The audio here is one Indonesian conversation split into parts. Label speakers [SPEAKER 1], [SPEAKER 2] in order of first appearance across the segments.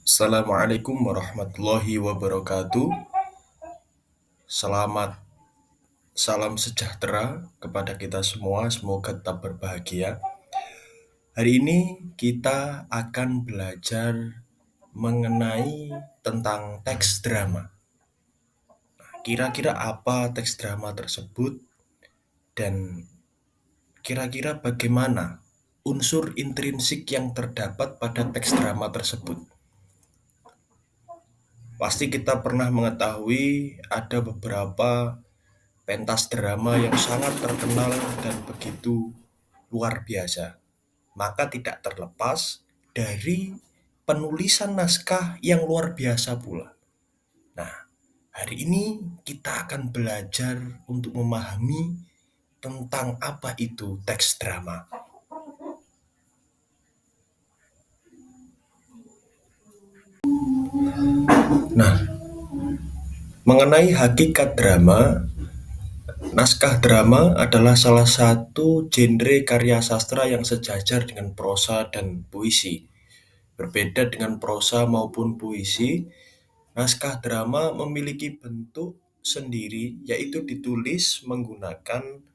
[SPEAKER 1] Assalamualaikum warahmatullahi wabarakatuh. Selamat salam sejahtera kepada kita semua. Semoga tetap berbahagia. Hari ini kita akan belajar mengenai tentang teks drama. Kira-kira apa teks drama tersebut dan kira-kira bagaimana unsur intrinsik yang terdapat pada teks drama tersebut. Pasti kita pernah mengetahui ada beberapa pentas drama yang sangat terkenal dan begitu luar biasa. Maka tidak terlepas dari penulisan naskah yang luar biasa pula. Nah, hari ini kita akan belajar untuk memahami tentang apa itu teks drama. Nah, mengenai hakikat drama, naskah drama adalah salah satu genre karya sastra yang sejajar dengan prosa dan puisi. Berbeda dengan prosa maupun puisi, naskah drama memiliki bentuk sendiri, yaitu ditulis menggunakan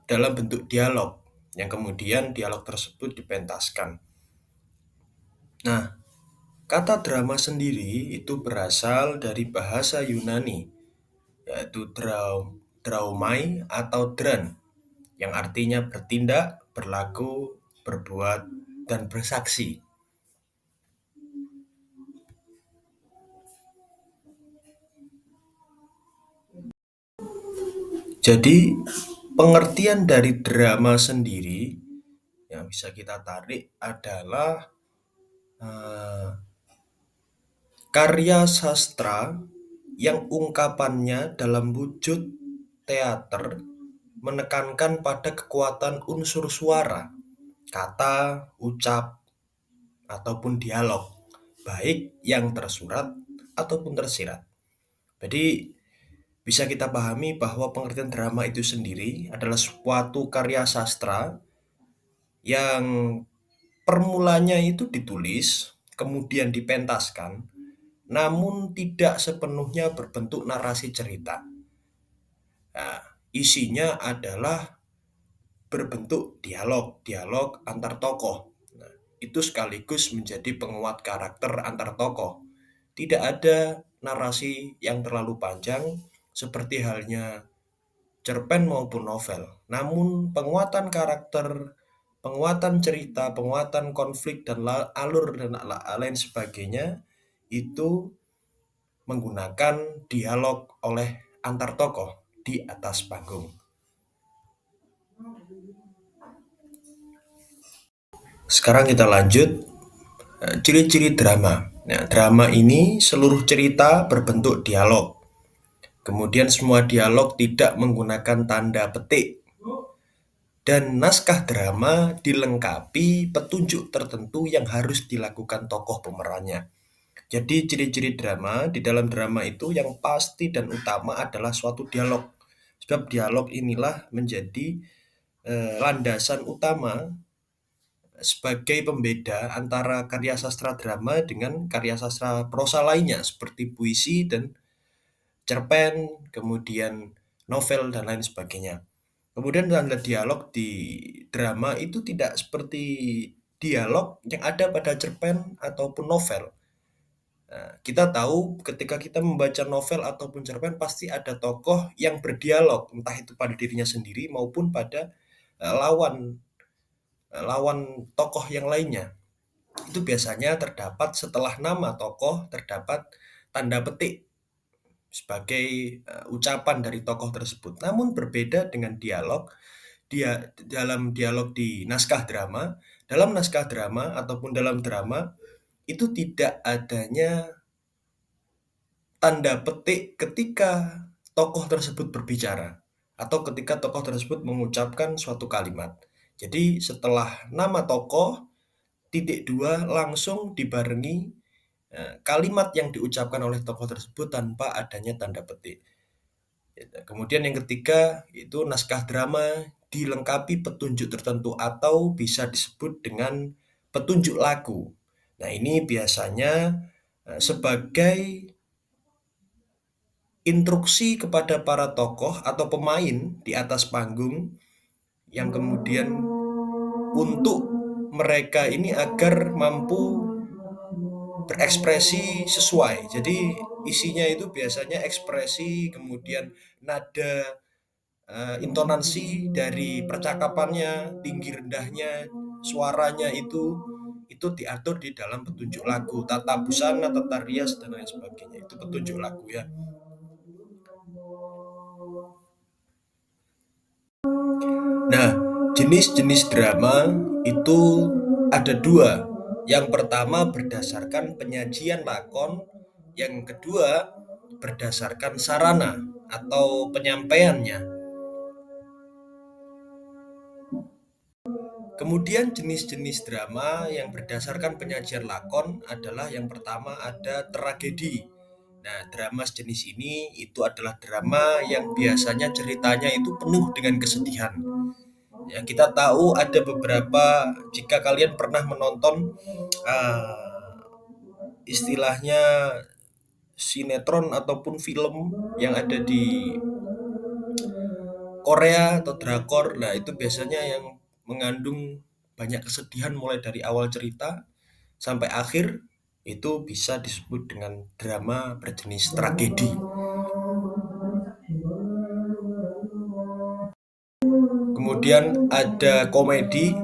[SPEAKER 1] dalam bentuk dialog, yang kemudian dialog tersebut dipentaskan. Nah, kata drama sendiri itu berasal dari bahasa Yunani, yaitu draumai atau dran, yang artinya bertindak, berlaku, berbuat, dan bersaksi. Jadi, pengertian dari drama sendiri yang bisa kita tarik adalah eh, karya sastra yang ungkapannya dalam wujud teater menekankan pada kekuatan unsur suara, kata, ucap, ataupun dialog, baik yang tersurat ataupun tersirat. Jadi, bisa kita pahami bahwa pengertian drama itu sendiri adalah suatu karya sastra yang permulanya itu ditulis, kemudian dipentaskan, namun tidak sepenuhnya berbentuk narasi cerita. Nah, isinya adalah berbentuk dialog antar tokoh. Nah, itu sekaligus menjadi penguat karakter antar tokoh. Tidak ada narasi yang terlalu panjang seperti halnya cerpen maupun novel. Namun penguatan karakter, penguatan cerita, penguatan konflik dan alur dan lain sebagainya itu menggunakan dialog oleh antar tokoh di atas panggung. Sekarang kita lanjut ciri-ciri drama. Nah, drama ini seluruh cerita berbentuk dialog. Kemudian semua dialog tidak menggunakan tanda petik. Dan naskah drama dilengkapi petunjuk tertentu yang harus dilakukan tokoh pemerannya. Jadi ciri-ciri drama, di dalam drama itu yang pasti dan utama adalah suatu dialog. Sebab dialog inilah menjadi landasan utama sebagai pembeda antara karya sastra drama dengan karya sastra prosa lainnya seperti puisi dan cerpen, kemudian novel dan lain sebagainya. Kemudian tanda dialog di drama itu tidak seperti dialog yang ada pada cerpen ataupun novel. Nah, kita tahu ketika kita membaca novel ataupun cerpen pasti ada tokoh yang berdialog, entah itu pada dirinya sendiri maupun pada lawan lawan tokoh yang lainnya. Itu biasanya terdapat setelah nama tokoh terdapat tanda petik sebagai ucapan dari tokoh tersebut. Namun berbeda dengan dialog, dalam dialog di naskah drama, dalam naskah drama ataupun dalam drama itu tidak adanya tanda petik ketika tokoh tersebut berbicara atau ketika tokoh tersebut mengucapkan suatu kalimat. Jadi setelah nama tokoh, titik dua langsung dibarengi kalimat yang diucapkan oleh tokoh tersebut tanpa adanya tanda petik. Kemudian yang ketiga itu naskah drama dilengkapi petunjuk tertentu atau bisa disebut dengan petunjuk laku. Nah, ini biasanya sebagai instruksi kepada para tokoh atau pemain di atas panggung yang kemudian untuk mereka ini agar mampu berekspresi sesuai. Jadi isinya itu biasanya ekspresi, kemudian nada, intonasi dari percakapannya, tinggi rendahnya, suaranya itu diatur di dalam petunjuk lagu, tata busana, tata rias dan lain sebagainya. Itu petunjuk lagu ya. Nah, jenis-jenis drama itu ada dua. Yang pertama berdasarkan penyajian lakon, yang kedua berdasarkan sarana atau penyampaiannya. Kemudian jenis-jenis drama yang berdasarkan penyajian lakon adalah yang pertama ada tragedi. Nah, drama sejenis ini itu adalah drama yang biasanya ceritanya itu penuh dengan kesedihan. Ya, kita tahu ada beberapa, jika kalian pernah menonton istilahnya sinetron ataupun film yang ada di Korea atau drakor, nah itu biasanya yang mengandung banyak kesedihan mulai dari awal cerita sampai akhir itu bisa disebut dengan drama berjenis tragedi. Kemudian ada komedi,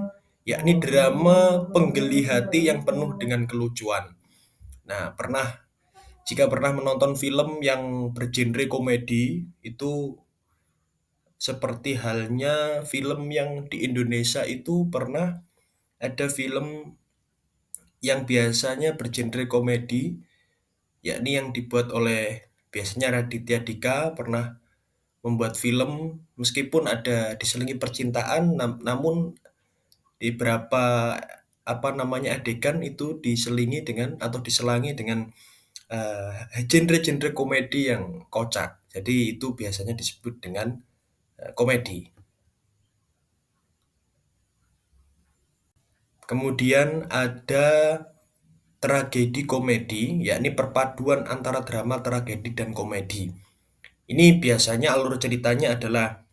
[SPEAKER 1] yakni drama penggeli hati yang penuh dengan kelucuan. Nah, jika pernah menonton film yang bergenre komedi, itu seperti halnya film yang di Indonesia itu pernah ada film yang biasanya bergenre komedi, yakni yang dibuat oleh biasanya Raditya Dika pernah membuat film meskipun ada diselingi percintaan, namun di beberapa adegan itu diselingi dengan atau diselangi dengan genre-genre komedi yang kocak. Jadi itu biasanya disebut dengan komedi. Kemudian ada tragedi komedi, yakni perpaduan antara drama, tragedi, dan komedi. Ini biasanya alur ceritanya adalah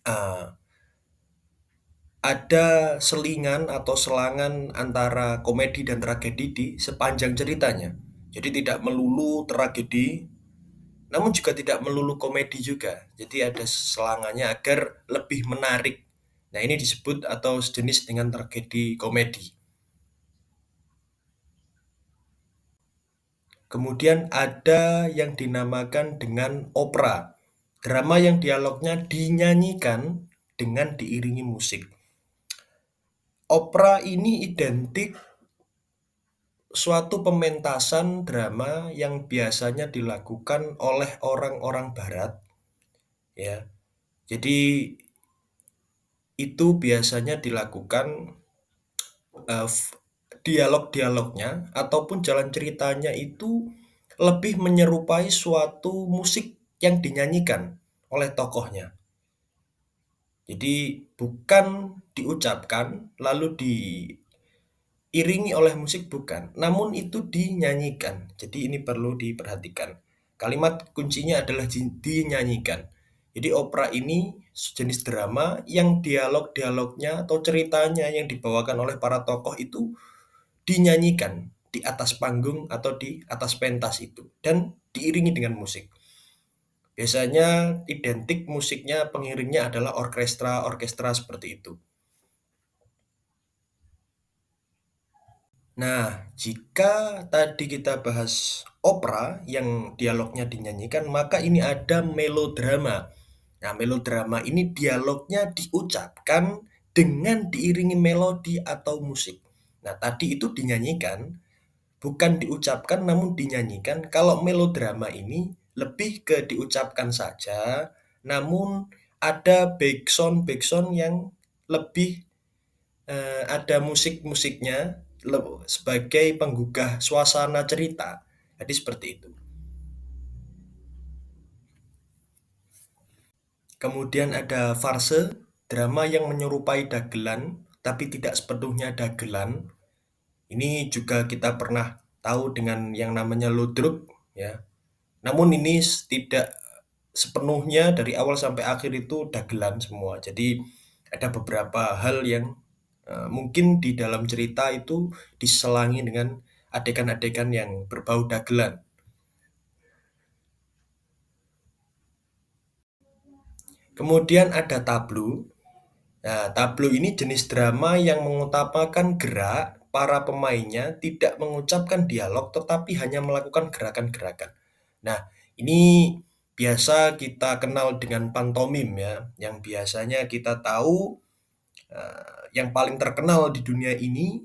[SPEAKER 1] uh, ada selingan atau selangan antara komedi dan tragedi di sepanjang ceritanya. Jadi tidak melulu tragedi, namun juga tidak melulu komedi juga. Jadi ada selangannya agar lebih menarik. Nah, ini disebut atau sejenis dengan tragedi komedi. Kemudian ada yang dinamakan dengan opera. Drama yang dialognya dinyanyikan dengan diiringi musik. Opera ini identik suatu pementasan drama yang biasanya dilakukan oleh orang-orang barat, ya. Jadi itu biasanya dilakukan dialog-dialognya ataupun jalan ceritanya itu lebih menyerupai suatu musik yang dinyanyikan oleh tokohnya. Jadi bukan diucapkan lalu diiringi oleh musik, bukan, namun itu dinyanyikan. Jadi ini perlu diperhatikan. Kalimat kuncinya adalah dinyanyikan. Jadi opera ini sejenis drama yang dialog-dialognya atau ceritanya yang dibawakan oleh para tokoh itu dinyanyikan di atas panggung atau di atas pentas itu dan diiringi dengan musik. Biasanya identik musiknya, pengiringnya adalah orkestra-orkestra seperti itu. Nah, jika tadi kita bahas opera yang dialognya dinyanyikan, maka ini ada melodrama. Nah, melodrama ini dialognya diucapkan dengan diiringi melodi atau musik. Nah, tadi itu dinyanyikan, bukan diucapkan namun dinyanyikan. Kalau melodrama ini lebih ke diucapkan saja, namun ada backsound yang lebih ada musik-musiknya sebagai penggugah suasana cerita. Jadi seperti itu. Kemudian ada farse, drama yang menyerupai dagelan tapi tidak sepenuhnya dagelan. Ini juga kita pernah tahu dengan yang namanya ludruk, ya. Namun ini tidak sepenuhnya dari awal sampai akhir itu dagelan semua. Jadi ada beberapa hal yang mungkin di dalam cerita itu diselangi dengan adegan-adegan yang berbau dagelan. Kemudian ada tablo. Nah, tablo ini jenis drama yang mengutamakan gerak, para pemainnya tidak mengucapkan dialog tetapi hanya melakukan gerakan-gerakan. Nah, ini biasa kita kenal dengan pantomim ya, yang biasanya kita tahu yang paling terkenal di dunia ini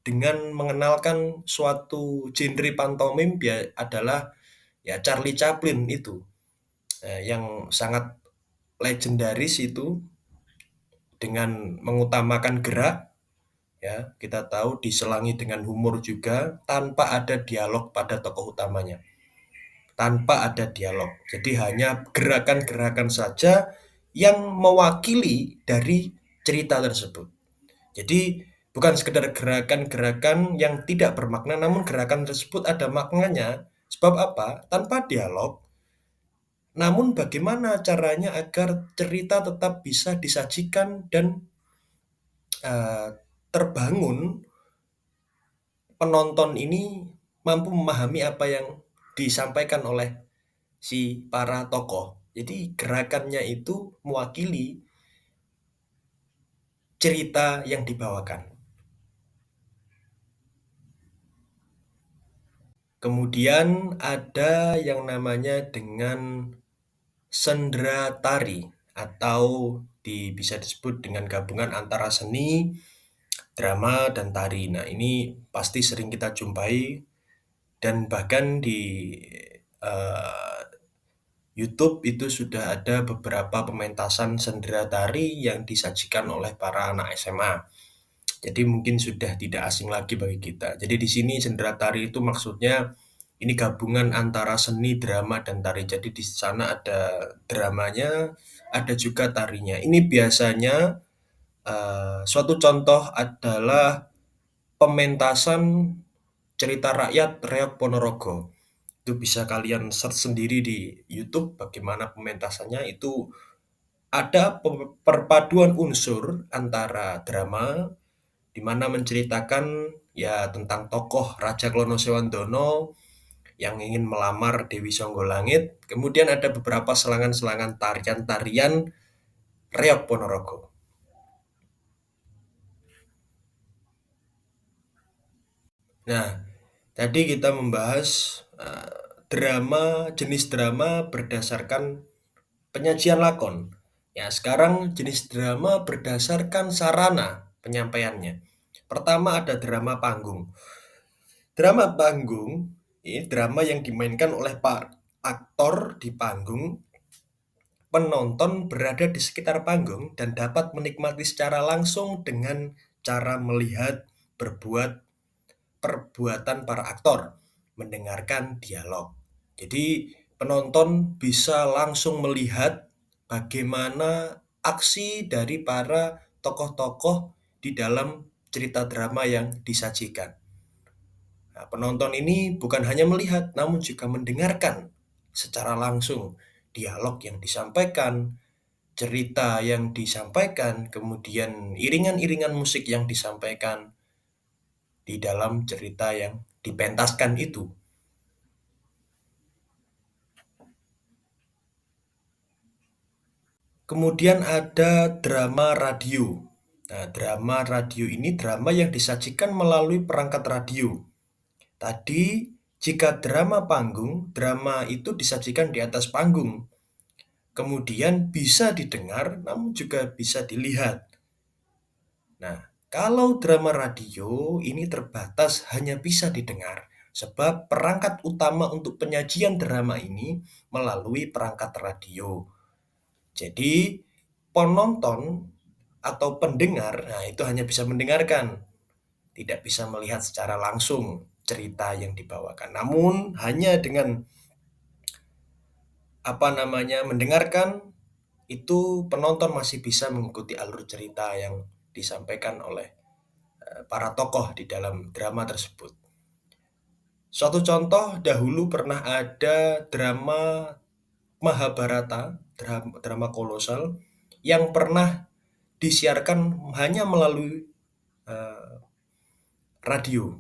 [SPEAKER 1] dengan mengenalkan suatu genre pantomim adalah ya Charlie Chaplin itu, yang sangat legendaris itu dengan mengutamakan gerak, ya, kita tahu diselangi dengan humor juga tanpa ada dialog pada tokoh utamanya. Tanpa ada dialog. Jadi hanya gerakan-gerakan saja yang mewakili dari cerita tersebut. Jadi bukan sekedar gerakan-gerakan yang tidak bermakna, namun gerakan tersebut ada maknanya. Sebab apa? Tanpa dialog, namun bagaimana caranya agar cerita tetap bisa disajikan dan eh, terbangun, penonton ini mampu memahami apa yang disampaikan oleh si para tokoh. Jadi gerakannya itu mewakili cerita yang dibawakan. Kemudian ada yang namanya dengan sendera tari atau bisa disebut dengan gabungan antara seni, drama, dan tari. Nah, ini pasti sering kita jumpai dan bahkan di eh, YouTube itu sudah ada beberapa pementasan sendera tari yang disajikan oleh para anak SMA. Jadi mungkin sudah tidak asing lagi bagi kita. Jadi di sini sendera tari itu maksudnya ini gabungan antara seni, drama, dan tari. Jadi di sana ada dramanya, ada juga tarinya. Ini biasanya suatu contoh adalah pementasan cerita rakyat Reok Ponorogo. Itu bisa kalian search sendiri di YouTube bagaimana pementasannya. Itu ada perpaduan unsur antara drama di mana menceritakan ya tentang tokoh Raja Klono Sewandono yang ingin melamar Dewi Songgolangit. Kemudian ada beberapa selangan-selangan tarian-tarian Reok Ponorogo. Nah, tadi kita membahas jenis drama berdasarkan penyajian lakon. Ya, sekarang jenis drama berdasarkan sarana penyampaiannya. Pertama ada drama panggung. Drama panggung, ini drama yang dimainkan oleh pak aktor di panggung. Penonton berada di sekitar panggung dan dapat menikmati secara langsung dengan cara melihat, berbuat perbuatan para aktor, mendengarkan dialog. Jadi penonton bisa langsung melihat bagaimana aksi dari para tokoh-tokoh di dalam cerita drama yang disajikan. Nah, penonton ini bukan hanya melihat, namun juga mendengarkan secara langsung dialog yang disampaikan, cerita yang disampaikan, kemudian iringan-iringan musik yang disampaikan di dalam cerita yang dipentaskan itu. Kemudian ada drama radio. Nah, drama radio ini drama yang disajikan melalui perangkat radio. Tadi, jika drama panggung, drama itu disajikan di atas panggung. Kemudian bisa didengar, namun juga bisa dilihat. Nah, kalau drama radio ini terbatas hanya bisa didengar, sebab perangkat utama untuk penyajian drama ini melalui perangkat radio. Jadi, penonton atau pendengar, nah itu hanya bisa mendengarkan, tidak bisa melihat secara langsung cerita yang dibawakan. Namun, hanya dengan mendengarkan, itu penonton masih bisa mengikuti alur cerita yang disampaikan oleh para tokoh di dalam drama tersebut. Suatu contoh, dahulu pernah ada drama Mahabharata, drama kolosal yang pernah disiarkan hanya melalui uh, radio.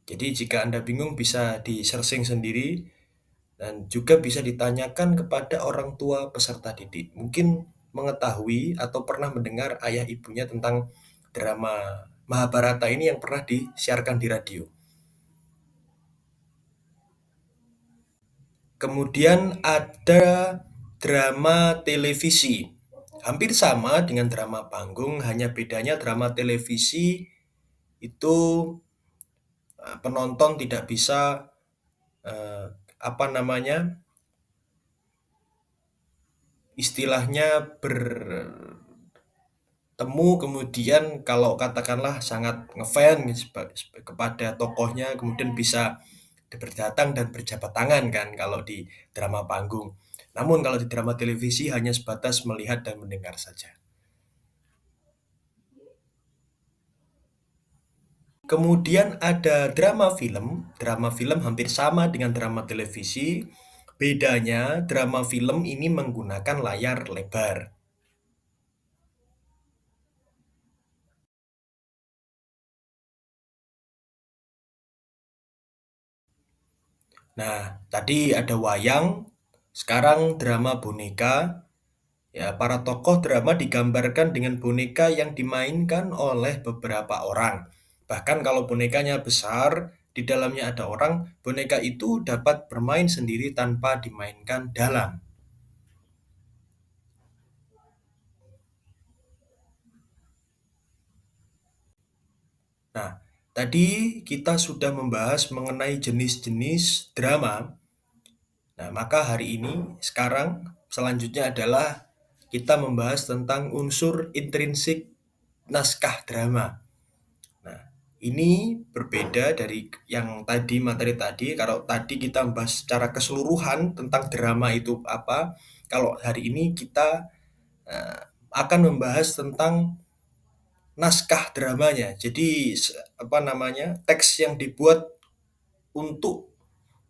[SPEAKER 1] Jadi jika Anda bingung bisa di-searching sendiri dan juga bisa ditanyakan kepada orang tua peserta didik. Mungkin mengetahui atau pernah mendengar ayah ibunya tentang drama Mahabharata ini yang pernah disiarkan di radio. Kemudian ada drama televisi. Hampir sama dengan drama panggung, hanya bedanya drama televisi itu penonton tidak bisa eh, apa namanya istilahnya bertemu, kemudian kalau katakanlah sangat ngefans kepada tokohnya, kemudian bisa berdatang dan berjabat tangan kan kalau di drama panggung. Namun kalau di drama televisi hanya sebatas melihat dan mendengar saja. Kemudian ada drama film. Drama film hampir sama dengan drama televisi. Bedanya drama film ini menggunakan layar lebar. Nah, tadi ada wayang, sekarang drama boneka. Ya, para tokoh drama digambarkan dengan boneka yang dimainkan oleh beberapa orang. Bahkan kalau bonekanya besar, di dalamnya ada orang, boneka itu dapat bermain sendiri tanpa dimainkan dalam. Nah, tadi kita sudah membahas mengenai jenis-jenis drama. Nah, maka hari ini, sekarang, selanjutnya adalah kita membahas tentang unsur intrinsik naskah drama. Nah, ini berbeda dari yang tadi, materi tadi. Kalau tadi kita membahas secara keseluruhan tentang drama itu apa, kalau hari ini kita eh, akan membahas tentang naskah dramanya. Jadi apa namanya, teks yang dibuat untuk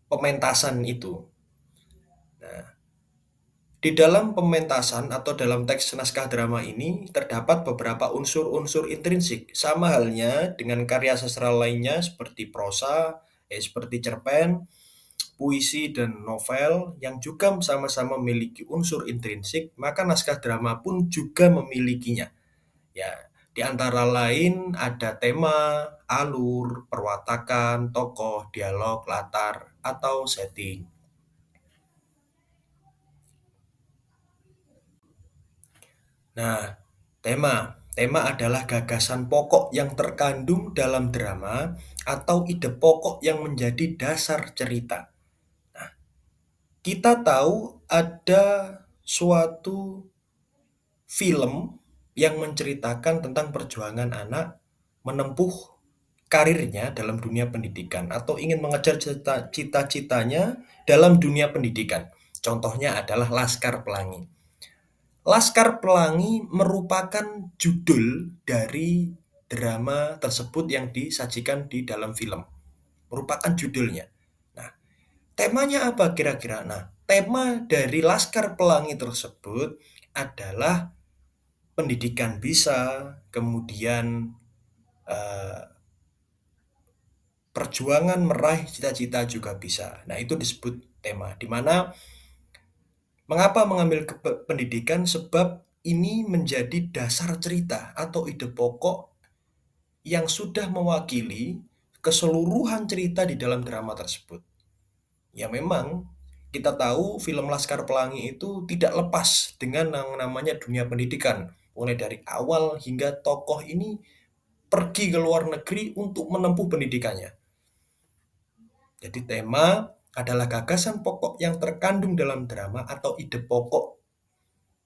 [SPEAKER 1] pementasan itu. Nah, di dalam pementasan atau dalam teks naskah drama ini terdapat beberapa unsur-unsur intrinsik, sama halnya dengan karya sastra lainnya seperti prosa, seperti cerpen, puisi, dan novel yang juga sama-sama memiliki unsur intrinsik, maka naskah drama pun juga memilikinya. Ya, di antara lain ada tema, alur, perwatakan, tokoh, dialog, latar, atau setting. Nah, tema. Tema adalah gagasan pokok yang terkandung dalam drama atau ide pokok yang menjadi dasar cerita. Kita tahu ada suatu film yang menceritakan tentang perjuangan anak menempuh karirnya dalam dunia pendidikan atau ingin mengejar cita-citanya dalam dunia pendidikan. Contohnya adalah Laskar Pelangi. Laskar Pelangi merupakan judul dari drama tersebut yang disajikan di dalam film. Merupakan judulnya. Nah, temanya apa kira-kira? Nah, tema dari Laskar Pelangi tersebut adalah pendidikan bisa, kemudian eh, perjuangan meraih cita-cita juga bisa. Nah, itu disebut tema. Di mana mengapa mengambil pendidikan? Sebab ini menjadi dasar cerita atau ide pokok yang sudah mewakili keseluruhan cerita di dalam drama tersebut. Ya memang kita tahu film Laskar Pelangi itu tidak lepas dengan yang namanya dunia pendidikan. Mulai dari awal hingga tokoh ini pergi ke luar negeri untuk menempuh pendidikannya. Jadi tema adalah gagasan pokok yang terkandung dalam drama atau ide pokok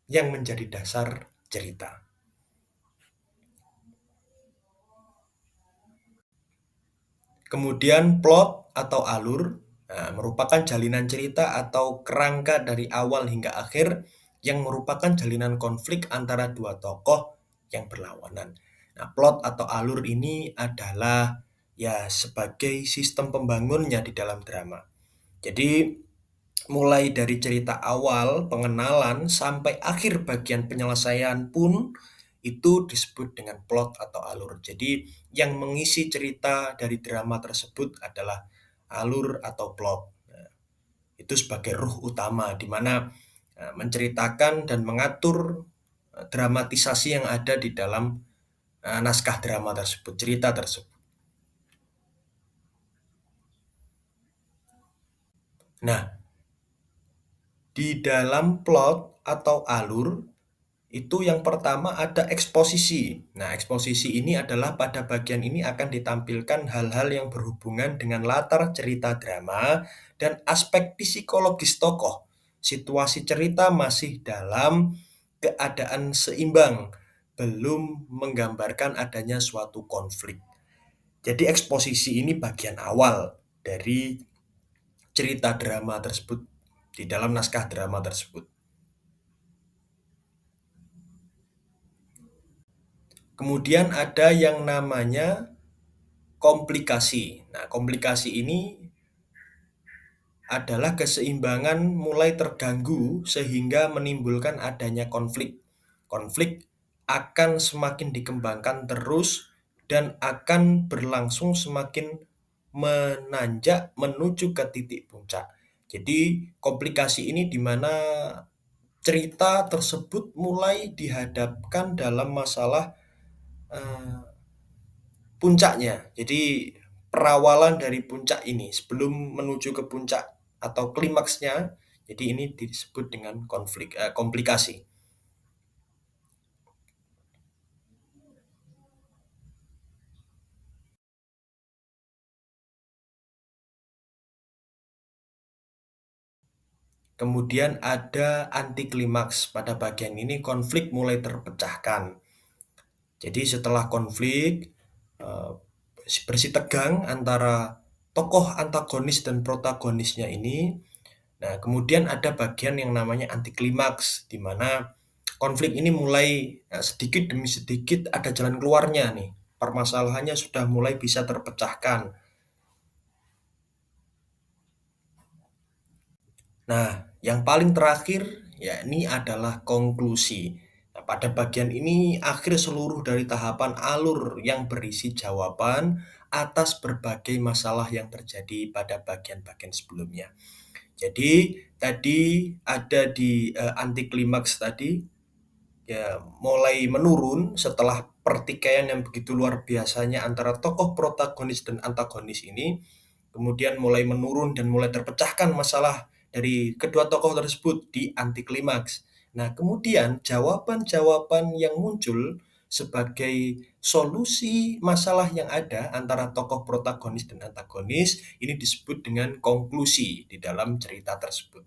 [SPEAKER 1] yang menjadi dasar cerita. Kemudian plot atau alur merupakan jalinan cerita atau kerangka dari awal hingga akhir yang merupakan jalinan konflik antara dua tokoh yang berlawanan. Nah, plot atau alur ini adalah ya sebagai sistem pembangunnya di dalam drama. Jadi mulai dari cerita awal, pengenalan, sampai akhir bagian penyelesaian pun itu disebut dengan plot atau alur. Jadi yang mengisi cerita dari drama tersebut adalah alur atau plot. Nah, itu sebagai ruh utama di mana menceritakan dan mengatur dramatisasi yang ada di dalam naskah drama tersebut, cerita tersebut. Nah, di dalam plot atau alur itu yang pertama ada eksposisi. Nah, eksposisi ini adalah pada bagian ini akan ditampilkan hal-hal yang berhubungan dengan latar cerita drama dan aspek psikologis tokoh. Situasi cerita masih dalam keadaan seimbang, belum menggambarkan adanya suatu konflik. Jadi eksposisi ini bagian awal dari cerita drama tersebut di dalam naskah drama tersebut. Kemudian ada yang namanya komplikasi. Nah, komplikasi ini adalah keseimbangan mulai terganggu sehingga menimbulkan adanya konflik. Konflik akan semakin dikembangkan terus dan akan berlangsung semakin menanjak menuju ke titik puncak. Jadi, komplikasi ini di mana cerita tersebut mulai dihadapkan dalam masalah eh, puncaknya. Jadi perawalan dari puncak ini sebelum menuju ke puncak atau klimaksnya, jadi ini disebut dengan komplikasi. Kemudian ada anti klimaks. Pada bagian ini konflik mulai terpecahkan. Jadi setelah konflik eh, bersih tegang antara tokoh antagonis dan protagonisnya ini. Nah, kemudian ada bagian yang namanya anti klimaks, di mana konflik ini mulai sedikit demi sedikit ada jalan keluarnya nih. Permasalahannya sudah mulai bisa terpecahkan. Nah, yang paling terakhir yakni adalah konklusi. Nah, pada bagian ini akhir seluruh dari tahapan alur yang berisi jawaban atas berbagai masalah yang terjadi pada bagian-bagian sebelumnya. Jadi tadi ada di anti klimaks tadi ya mulai menurun setelah pertikaian yang begitu luar biasanya antara tokoh protagonis dan antagonis ini, kemudian mulai menurun dan mulai terpecahkan masalah dari kedua tokoh tersebut di anti klimaks. Nah, kemudian jawaban-jawaban yang muncul sebagai solusi masalah yang ada antara tokoh protagonis dan antagonis ini disebut dengan konklusi di dalam cerita tersebut.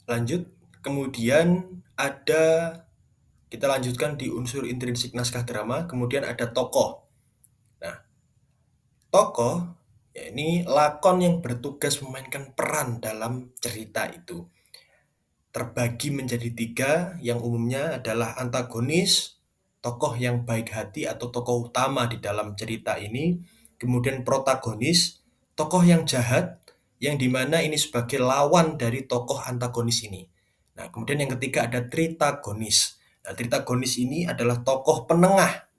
[SPEAKER 1] Lanjut, kemudian ada kita lanjutkan di unsur intrinsik naskah drama, kemudian ada tokoh. Nah, tokoh ya ini lakon yang bertugas memainkan peran dalam cerita itu. Terbagi menjadi tiga, yang umumnya adalah antagonis, tokoh yang baik hati atau tokoh utama di dalam cerita ini, kemudian protagonis, tokoh yang jahat, yang dimana ini sebagai lawan dari tokoh antagonis ini. Nah, kemudian yang ketiga ada tritagonis. Nah, tritagonis ini adalah tokoh penengah.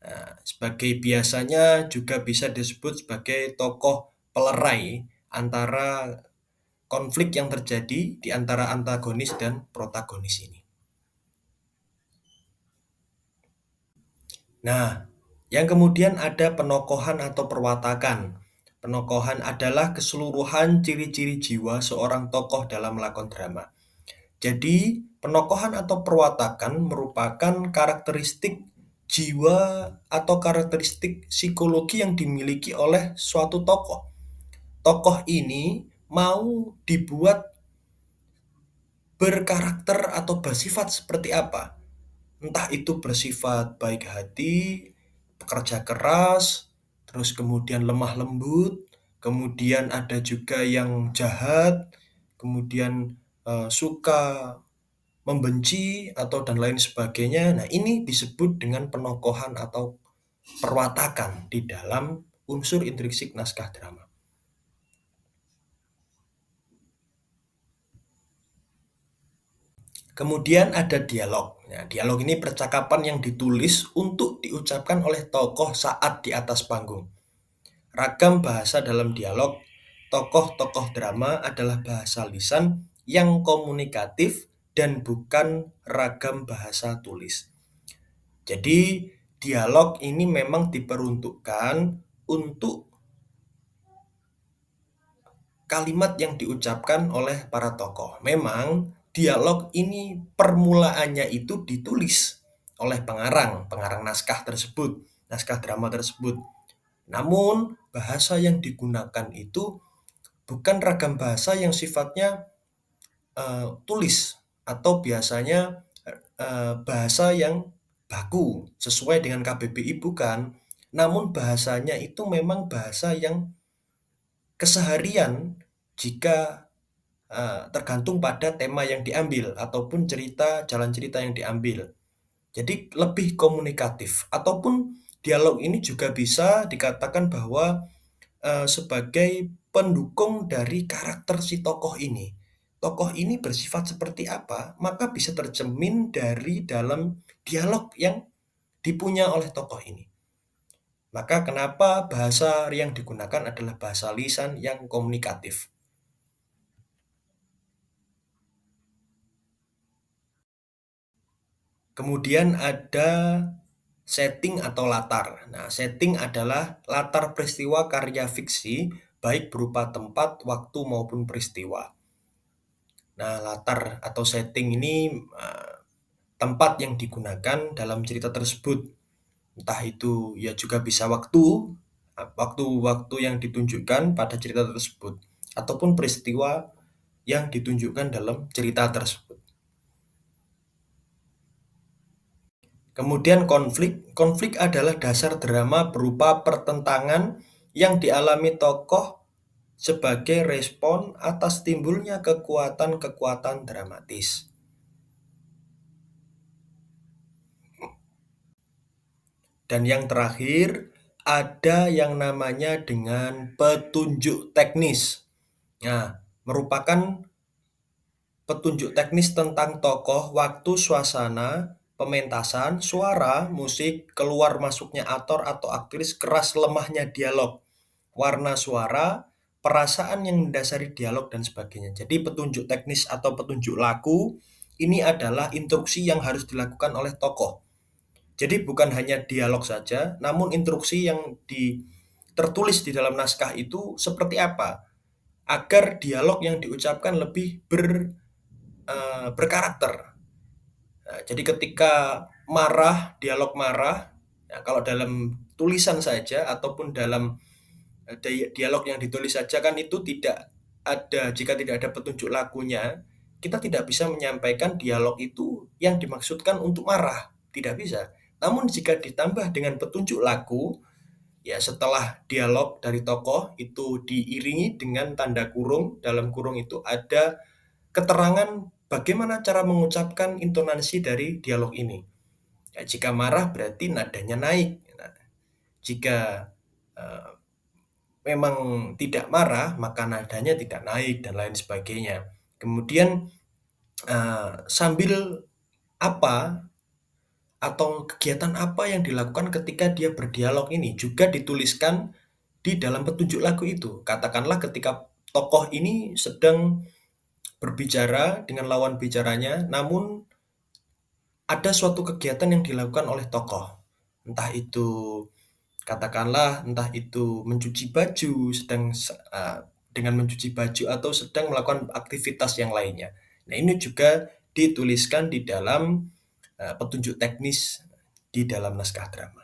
[SPEAKER 1] Nah, sebagai biasanya juga bisa disebut sebagai tokoh pelerai antara konflik yang terjadi di antara antagonis dan protagonis ini. Nah, yang kemudian ada penokohan atau perwatakan. Penokohan adalah keseluruhan ciri-ciri jiwa seorang tokoh dalam lakon drama. Jadi, penokohan atau perwatakan merupakan karakteristik jiwa atau karakteristik psikologi yang dimiliki oleh suatu tokoh. Tokoh ini mau dibuat berkarakter atau bersifat seperti apa? Entah itu bersifat baik hati, pekerja keras, terus kemudian lemah lembut, kemudian ada juga yang jahat, kemudian suka membenci, atau dan lain sebagainya. Nah, ini disebut dengan penokohan atau perwatakan di dalam unsur intrinsik naskah drama. Kemudian ada dialog. Nah, dialog ini percakapan yang ditulis untuk diucapkan oleh tokoh saat di atas panggung. Ragam bahasa dalam dialog, tokoh-tokoh drama adalah bahasa lisan yang komunikatif dan bukan ragam bahasa tulis. Jadi, dialog ini memang diperuntukkan untuk kalimat yang diucapkan oleh para tokoh. Memang dialog ini permulaannya itu ditulis oleh pengarang naskah tersebut, naskah drama tersebut. Namun bahasa yang digunakan itu bukan ragam bahasa yang sifatnya tulis atau biasanya bahasa yang baku sesuai dengan KBBI, bukan. Namun bahasanya itu memang bahasa yang keseharian jika tergantung pada tema yang diambil ataupun jalan cerita yang diambil. Jadi lebih komunikatif ataupun dialog ini juga bisa dikatakan bahwa sebagai pendukung dari karakter si tokoh ini. Tokoh ini bersifat seperti apa, maka bisa tercermin dari dalam dialog yang dipunya oleh tokoh ini. Maka kenapa bahasa yang digunakan adalah bahasa lisan yang komunikatif. Kemudian ada setting atau latar. Nah, setting adalah latar peristiwa karya fiksi, baik berupa tempat, waktu, maupun peristiwa. Nah, latar atau setting ini tempat yang digunakan dalam cerita tersebut. Entah itu ya juga bisa waktu-waktu yang ditunjukkan pada cerita tersebut, ataupun peristiwa yang ditunjukkan dalam cerita tersebut. Kemudian konflik. Konflik adalah dasar drama berupa pertentangan yang dialami tokoh sebagai respon atas timbulnya kekuatan-kekuatan dramatis. Dan yang terakhir, ada yang namanya dengan petunjuk teknis. Nah, merupakan petunjuk teknis tentang tokoh, waktu, suasana, pementasan, suara, musik, keluar masuknya aktor atau aktris, keras lemahnya dialog, warna suara, perasaan yang mendasari dialog, dan sebagainya. Jadi petunjuk teknis atau petunjuk laku ini adalah instruksi yang harus dilakukan oleh tokoh. Jadi bukan hanya dialog saja, namun instruksi yang tertulis di dalam naskah itu seperti apa agar dialog yang diucapkan lebih berkarakter. Nah, jadi ketika marah, dialog marah, ya kalau dalam tulisan saja ataupun dalam dialog yang ditulis saja kan itu tidak ada, jika tidak ada petunjuk lakunya, kita tidak bisa menyampaikan dialog itu yang dimaksudkan untuk marah, tidak bisa. Namun jika ditambah dengan petunjuk laku, ya setelah dialog dari tokoh itu diiringi dengan tanda kurung, dalam kurung itu ada keterangan bagaimana cara mengucapkan intonasi dari dialog ini. Ya, jika marah berarti nadanya naik. Nah, jika uh, memang tidak marah maka nadanya tidak naik dan lain sebagainya. Kemudian sambil apa atau kegiatan apa yang dilakukan ketika dia berdialog ini juga dituliskan di dalam petunjuk lagu itu. Katakanlah ketika tokoh ini sedang berbicara dengan lawan bicaranya, namun ada suatu kegiatan yang dilakukan oleh tokoh. Entah itu entah itu mencuci baju, dengan mencuci baju atau sedang melakukan aktivitas yang lainnya. Nah, ini juga dituliskan di dalam petunjuk teknis di dalam naskah drama.